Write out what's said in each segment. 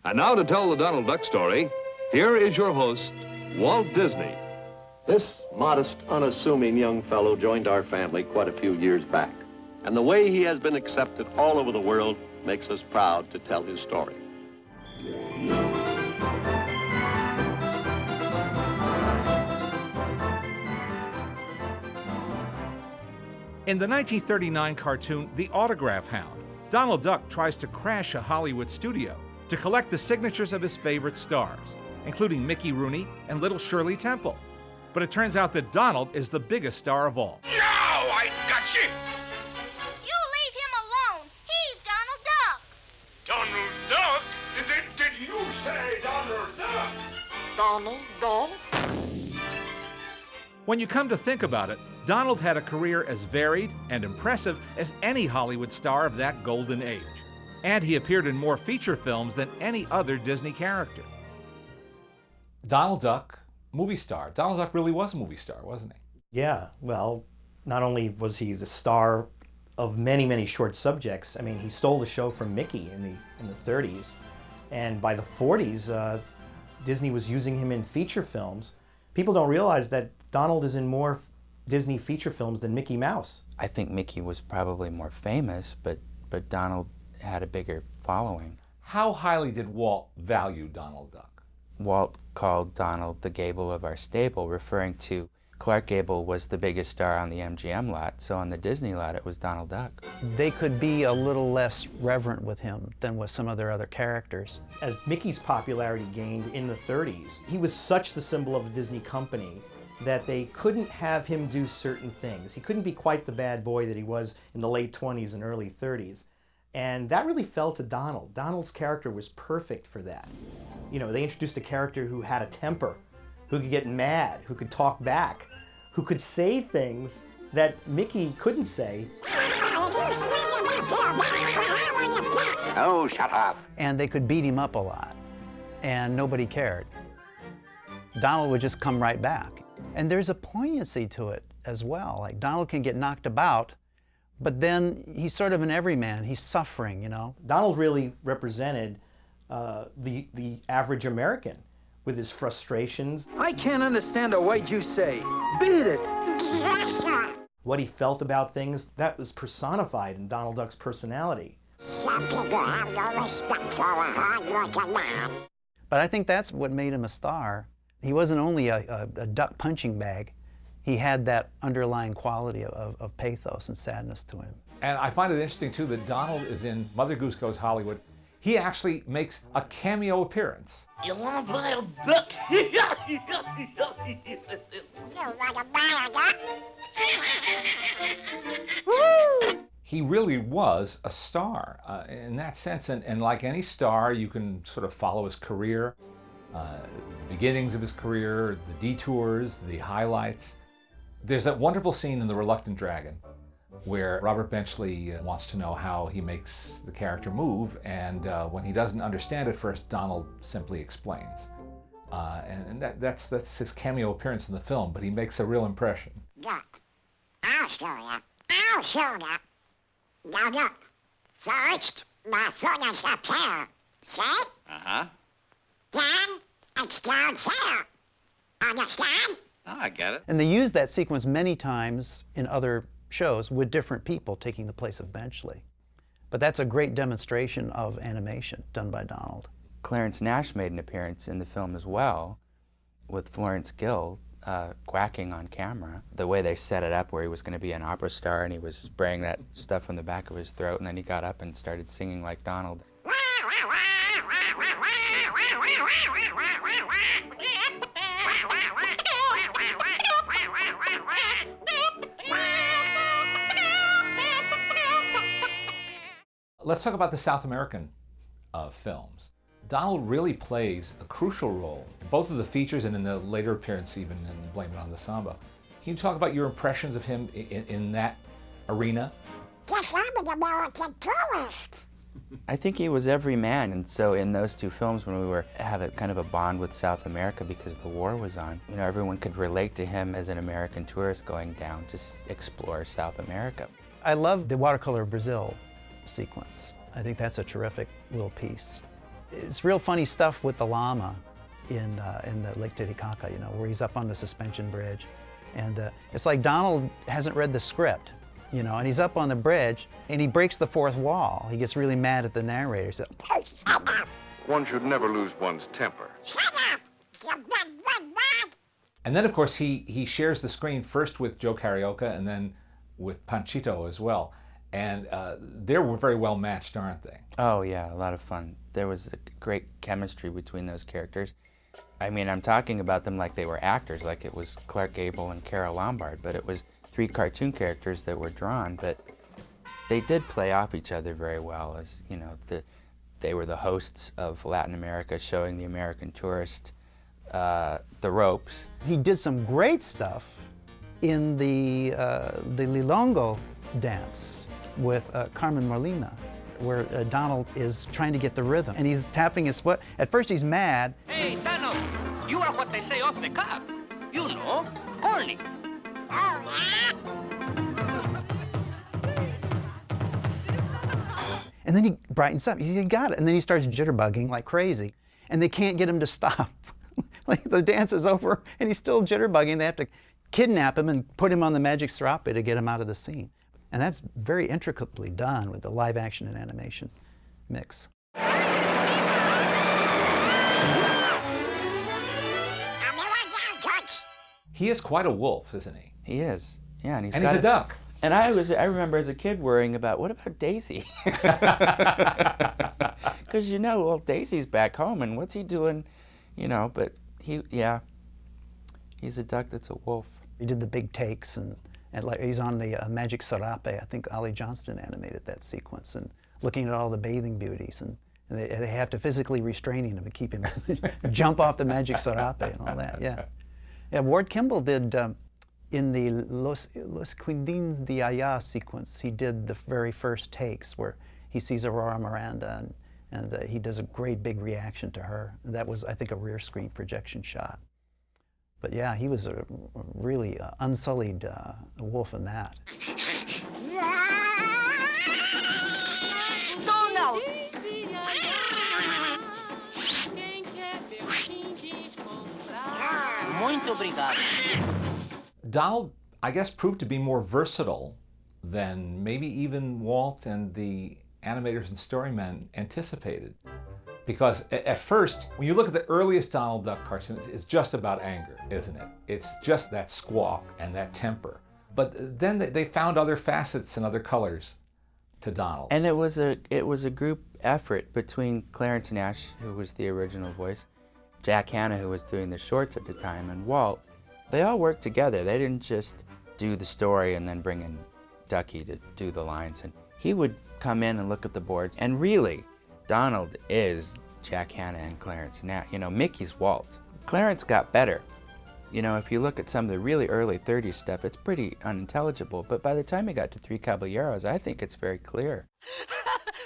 And now to tell the Donald Duck story, here is your host, Walt Disney. This modest, unassuming young fellow joined our family quite a few years back. And the way he has been accepted all over the world makes us proud to tell his story. In the 1939 cartoon, The Autograph Hound, Donald Duck tries to crash a Hollywood studio to collect the signatures of his favorite stars, including Mickey Rooney and little Shirley Temple. But it turns out that Donald is the biggest star of all. Now I got you! You leave him alone. He's Donald Duck. Donald Duck? Did you say Donald Duck? Donald Duck? When you come to think about it, Donald had a career as varied and impressive as any Hollywood star of that golden age. And he appeared in more feature films than any other Disney character. Donald Duck, movie star. Donald Duck really was a movie star, wasn't he? Yeah, well, not only was he the star of many, many short subjects, I mean, he stole the show from Mickey in the 30s. And by the 40s, Disney was using him in feature films. People don't realize that Donald is in more Disney feature films than Mickey Mouse. I think Mickey was probably more famous, but Donald had a bigger following. How highly did Walt value Donald Duck? Walt called Donald the Gable of our stable, referring to Clark Gable was the biggest star on the MGM lot, so on the Disney lot it was Donald Duck. They could be a little less reverent with him than with some of their other characters. As Mickey's popularity gained in the 30s, he was such the symbol of the Disney company that they couldn't have him do certain things. He couldn't be quite the bad boy that he was in the late 20s and early 30s. And that really fell to Donald. Donald's character was perfect for that. You know, they introduced a character who had a temper, who could get mad, who could talk back, who could say things that Mickey couldn't say. Oh, shut up. And they could beat him up a lot, and nobody cared. Donald would just come right back. And there's a poignancy to it as well. Like, Donald can get knocked about, but then he's sort of an everyman. He's suffering, you know. Donald really represented the average American with his frustrations. I can't understand a word you say. Beat it. What he felt about things, that was personified in Donald Duck's personality. Some people have no respect for a hard-working man. But I think that's what made him a star. He wasn't only a duck punching bag. He had that underlying quality of pathos and sadness to him. And I find it interesting, too, that Donald is in Mother Goose Goes Hollywood. He actually makes a cameo appearance. You want to buy a duck? You want to buy a duck? He really was a star in that sense. And like any star, you can sort of follow his career, the beginnings of his career, the detours, the highlights. There's that wonderful scene in The Reluctant Dragon where Robert Benchley wants to know how he makes the character move, and when he doesn't understand at first, Donald simply explains. And that's his cameo appearance in the film, but he makes a real impression. Duck, I'll show you. I'll show you. Now look, first, my foot is up here. See? Uh-huh. Then, it's down here. Understand? Oh, I get it. And they used that sequence many times in other shows with different people taking the place of Benchley. But that's a great demonstration of animation done by Donald. Clarence Nash made an appearance in the film as well, with Florence Gill quacking on camera. The way they set it up, where he was going to be an opera star and he was spraying that stuff from the back of his throat, and then he got up and started singing like Donald. Let's talk about the South American films. Donald really plays a crucial role in both of the features and in the later appearance even in Blame It on the Samba. Can you talk about your impressions of him in that arena? Guess I'm an American tourist. I think he was every man, and so in those two films, when we had a kind of a bond with South America because the war was on, you know, everyone could relate to him as an American tourist going down to explore South America. I love the Watercolor Brazil sequence. I think that's a terrific little piece. It's real funny stuff with the llama in the Lake Titicaca, you know, where he's up on the suspension bridge. And it's like Donald hasn't read the script, you know, and he's up on the bridge and he breaks the fourth wall. He gets really mad at the narrator. He says, "Oh, shut up." One should never lose one's temper. Shut up! What? And then, of course, he shares the screen first with Joe Carioca and then with Panchito as well. And they're very well matched, aren't they? Oh yeah, a lot of fun. There was a great chemistry between those characters. I mean, I'm talking about them like they were actors, like it was Clark Gable and Carol Lombard, but it was 3 cartoon characters that were drawn, but they did play off each other very well, as, you know, they were the hosts of Latin America, showing the American tourist the ropes. He did some great stuff in the Lilongo dance with Carmen Molina, where Donald is trying to get the rhythm, and he's tapping his foot. At first he's mad. Hey, Donald, you are what they say off the cuff. You know, corny. Oh, yeah? And then he brightens up. You got it. And then he starts jitterbugging like crazy, and they can't get him to stop. Like the dance is over, and he's still jitterbugging. They have to kidnap him and put him on the magic serape to get him out of the scene. And that's very intricately done with the live action and animation mix. He is quite a wolf, isn't he? He is, yeah, and he's a duck. And I remember as a kid worrying about, what about Daisy? Because, you know, well, Daisy's back home, and what's he doing? You know, but he's a duck that's a wolf. He did the big takes, and like he's on the magic serape. I think Ollie Johnston animated that sequence, and looking at all the bathing beauties, and they have to physically restrain him and keep him jump off the magic serape and all that. Yeah, yeah. Ward Kimball did in the Los Quindins de Allá sequence. He did the very first takes where he sees Aurora Miranda, and he does a great big reaction to her. That was, I think, a rear screen projection shot. But yeah, he was a really unsullied wolf in that. Donald! Muito obrigado. Donald, I guess, proved to be more versatile than maybe even Walt and the animators and storymen anticipated. Because at first, when you look at the earliest Donald Duck cartoons, it's just about anger, isn't it? It's just that squawk and that temper. But then they found other facets and other colors to Donald. And it was a group effort between Clarence Nash, who was the original voice, Jack Hanna, who was doing the shorts at the time, and Walt. They all worked together. They didn't just do the story and then bring in Ducky to do the lines. And he would come in and look at the boards, and really, Donald is Jack Hanna and Clarence Nash. You know, Mickey's Walt. Clarence got better. You know, if you look at some of the really early 30s stuff, it's pretty unintelligible. But by the time he got to Three Caballeros, I think it's very clear.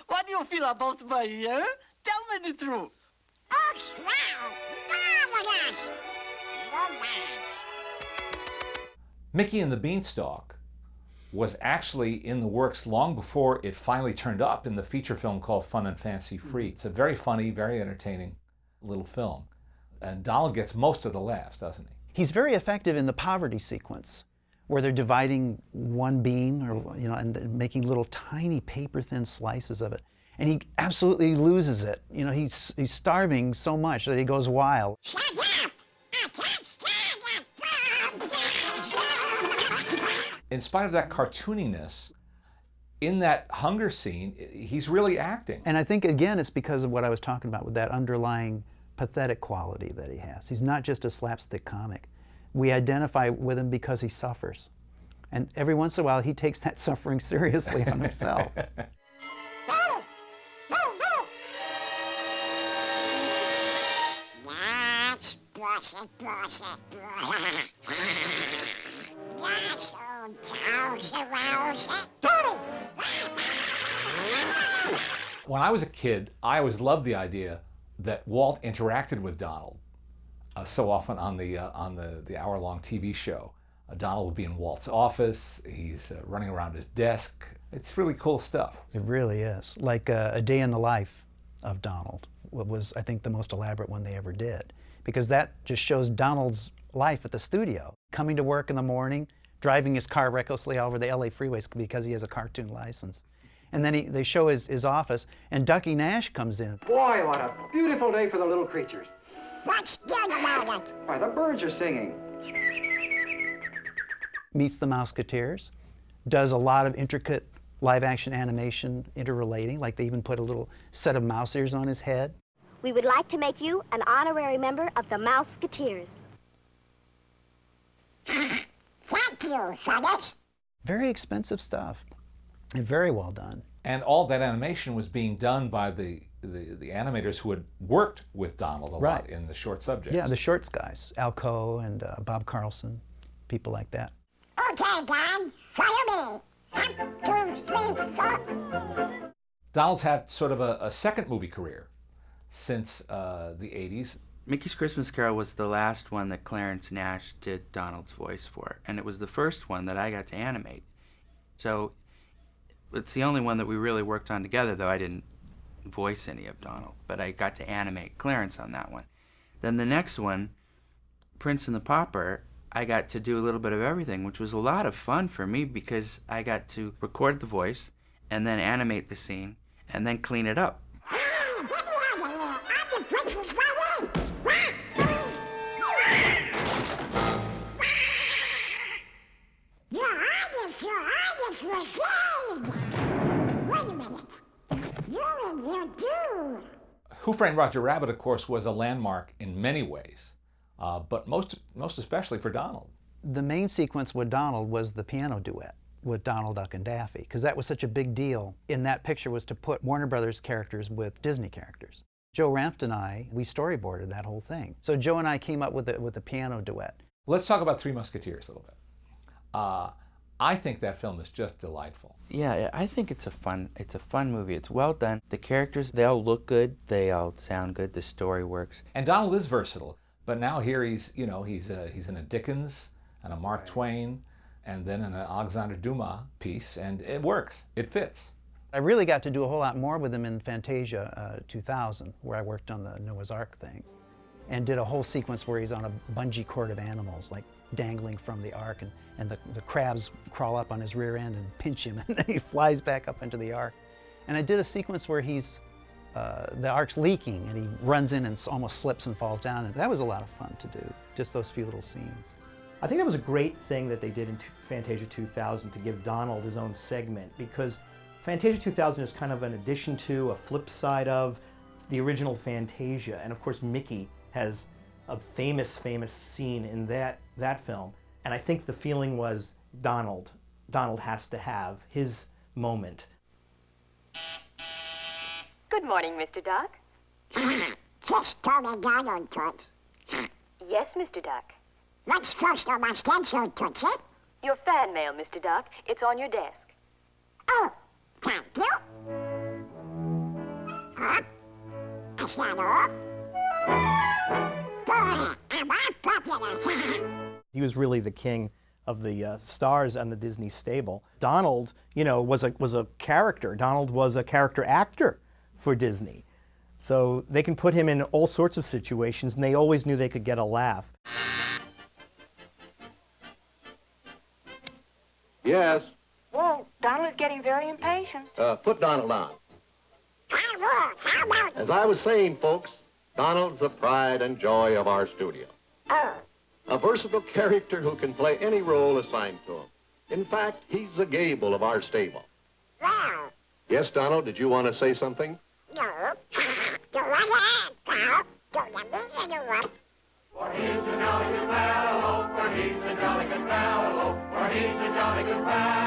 What do you feel about my hair? Tell me the truth. Oh, swell! Marvelous! Romance! Mickey and the Beanstalk was actually in the works long before it finally turned up in the feature film called Fun and Fancy Free. It's a very funny, very entertaining little film. And Donald gets most of the laughs, doesn't he? He's very effective in the poverty sequence, where they're dividing one bean, or you know, and making little tiny paper-thin slices of it. And he absolutely loses it. You know, he's starving so much that he goes wild. Shut up! I can't stand it! In spite of that cartooniness, in that hunger scene, he's really acting. And I think, again, it's because of what I was talking about with that underlying pathetic quality that he has. He's not just a slapstick comic. We identify with him because he suffers. And every once in a while, he takes that suffering seriously on himself. That's bullshit. That's old Towsy. When I was a kid, I always loved the idea that Walt interacted with Donald so often on the hour-long TV show. Donald would be in Walt's office. He's running around his desk. It's really cool stuff. It really is. Like a day in the life of Donald. was, I think, the most elaborate one they ever did, because that just shows Donald's life at the studio, coming to work in the morning, driving his car recklessly over the LA freeways because he has a cartoon license. And then they show his office, and Ducky Nash comes in. Boy, what a beautiful day for the little creatures. What's good about it? Why, the birds are singing. Meets the Mouseketeers, does a lot of intricate live-action animation interrelating, like they even put a little set of mouse ears on his head. We would like to make you an honorary member of the Mouseketeers. Thank you, fellas. Very expensive stuff, and very well done. And all that animation was being done by the animators who had worked with Donald a lot in the short subjects. Yeah, the shorts guys, Al Coe and Bob Carlson, people like that. Okay, Don, follow me. 1, 2, 3, 4. Donald's had sort of a second movie career since the 80s. Mickey's Christmas Carol was the last one that Clarence Nash did Donald's voice for, and it was the first one that I got to animate. So it's the only one that we really worked on together, though I didn't voice any of Donald, but I got to animate Clarence on that one. Then the next one, Prince and the Pauper, I got to do a little bit of everything, which was a lot of fun for me because I got to record the voice and then animate the scene and then clean it up. Who Framed Roger Rabbit, of course, was a landmark in many ways, but most especially for Donald. The main sequence with Donald was the piano duet with Donald Duck and Daffy, because that was such a big deal in that picture, was to put Warner Brothers characters with Disney characters. Joe Ranft and I, we storyboarded that whole thing. So Joe and I came up with the piano duet. Let's talk about Three Musketeers a little bit. I think that film is just delightful. Yeah, I think it's a fun movie. It's well done. The characters, they all look good. They all sound good. The story works. And Donald is versatile. But now here he's in a Dickens and a Mark Twain, and then in an Alexander Dumas piece, and it works. It fits. I really got to do a whole lot more with him in Fantasia 2000, where I worked on the Noah's Ark thing, and did a whole sequence where he's on a bungee cord of animals, like dangling from the Ark, and the crabs crawl up on his rear end and pinch him, and then he flies back up into the Ark. And I did a sequence where the Ark's leaking, and he runs in and almost slips and falls down, and that was a lot of fun to do, just those few little scenes. I think that was a great thing that they did in Fantasia 2000 to give Donald his own segment, because Fantasia 2000 is kind of an addition to, a flip side of the original Fantasia. And of course, Mickey has a famous scene in that film. And I think the feeling was Donald has to have his moment. Good morning, Mr. Duck. Just told me Donald, Toots. Yes, Mr. Duck. What's first on my schedule, Tootsie? Your fan mail, Mr. Duck. It's on your desk. Oh, thank you. That's not all. Boy, am I popular. He was really the king of the stars on the Disney stable. Donald, was a character. Donald was a character actor for Disney. So they can put him in all sorts of situations, and they always knew they could get a laugh. Yes. Walt, Donald is getting very impatient. Put Donald on. How about... As I was saying, folks, Donald's the pride and joy of our studio. Oh. A versatile character who can play any role assigned to him. In fact, he's the Gable of our stable. Well. Yes, Donald, did you want to say something? No. Go right ahead, Don't let me interrupt. For he's a jolly good fellow, for he's a jolly good fellow, for he's a jolly good fellow.